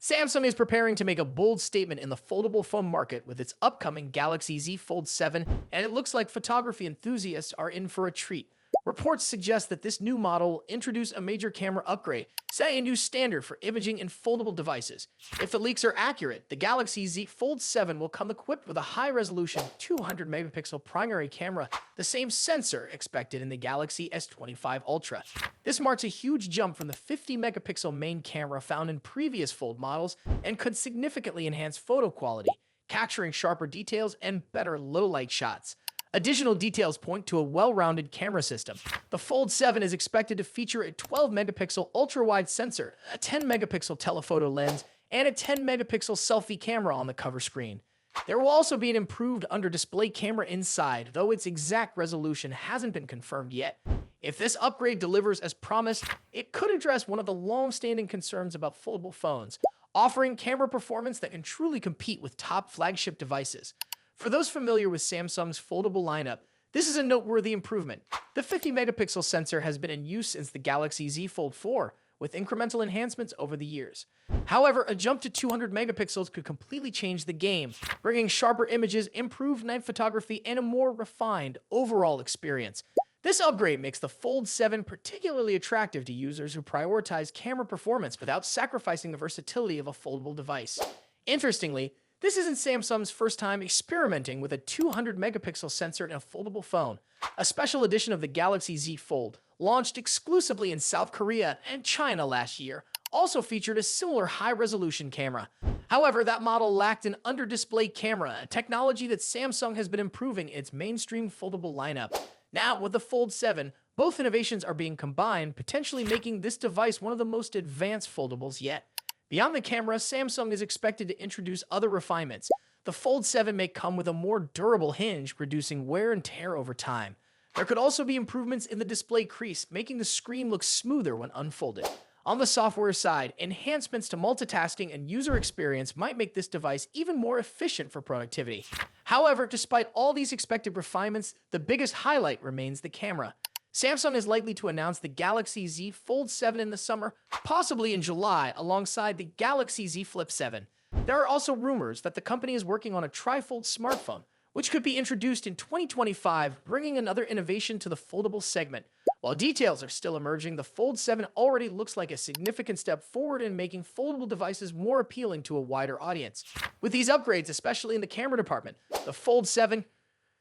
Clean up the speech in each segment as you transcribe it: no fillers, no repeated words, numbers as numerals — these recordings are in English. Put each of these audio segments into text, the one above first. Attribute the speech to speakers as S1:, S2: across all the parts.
S1: Samsung is preparing to make a bold statement in the foldable phone market with its upcoming Galaxy Z Fold 7, and it looks like photography enthusiasts are in for a treat. Reports suggest that this new model will introduce a major camera upgrade, setting a new standard for imaging in foldable devices. If the leaks are accurate, the Galaxy Z Fold 7 will come equipped with a high-resolution 200 megapixel primary camera, the same sensor expected in the Galaxy S25 Ultra. This marks a huge jump from the 50 megapixel main camera found in previous Fold models and could significantly enhance photo quality, capturing sharper details and better low-light shots. Additional details point to a well-rounded camera system. The Fold 7 is expected to feature a 12-megapixel ultra-wide sensor, a 10-megapixel telephoto lens, and a 10-megapixel selfie camera on the cover screen. There will also be an improved under-display camera inside, though its exact resolution hasn't been confirmed yet. If this upgrade delivers as promised, it could address one of the long-standing concerns about foldable phones, offering camera performance that can truly compete with top flagship devices. For those familiar with Samsung's foldable lineup, this is a noteworthy improvement. The 50-megapixel sensor has been in use since the Galaxy Z Fold 4, with incremental enhancements over the years. However, a jump to 200 megapixels could completely change the game, bringing sharper images, improved night photography, and a more refined overall experience. This upgrade makes the Fold 7 particularly attractive to users who prioritize camera performance without sacrificing the versatility of a foldable device. Interestingly, this isn't Samsung's first time experimenting with a 200 megapixel sensor in a foldable phone. A special edition of the Galaxy Z Fold, launched exclusively in South Korea and China last year, also featured a similar high-resolution camera. However, that model lacked an under-display camera, a technology that Samsung has been improving in its mainstream foldable lineup. Now, with the Fold 7, both innovations are being combined, potentially making this device one of the most advanced foldables yet. Beyond the camera, Samsung is expected to introduce other refinements. The Fold 7 may come with a more durable hinge, reducing wear and tear over time. There could also be improvements in the display crease, making the screen look smoother when unfolded. On the software side, enhancements to multitasking and user experience might make this device even more efficient for productivity. However, despite all these expected refinements, the biggest highlight remains the camera. Samsung is likely to announce the Galaxy Z Fold 7 in the summer, possibly in July, alongside the Galaxy Z Flip 7. There are also rumors that the company is working on a trifold smartphone, which could be introduced in 2025, bringing another innovation to the foldable segment. While details are still emerging, the Fold 7 already looks like a significant step forward in making foldable devices more appealing to a wider audience. With these upgrades, especially in the camera department, the Fold 7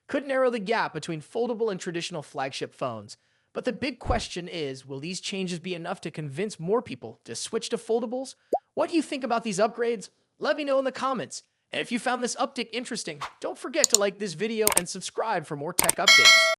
S1: could narrow the gap between foldable and traditional flagship phones. But the big question is, will these changes be enough to convince more people to switch to foldables? What do you think about these upgrades? Let me know in the comments. And if you found this update interesting, don't forget to like this video and subscribe for more tech updates.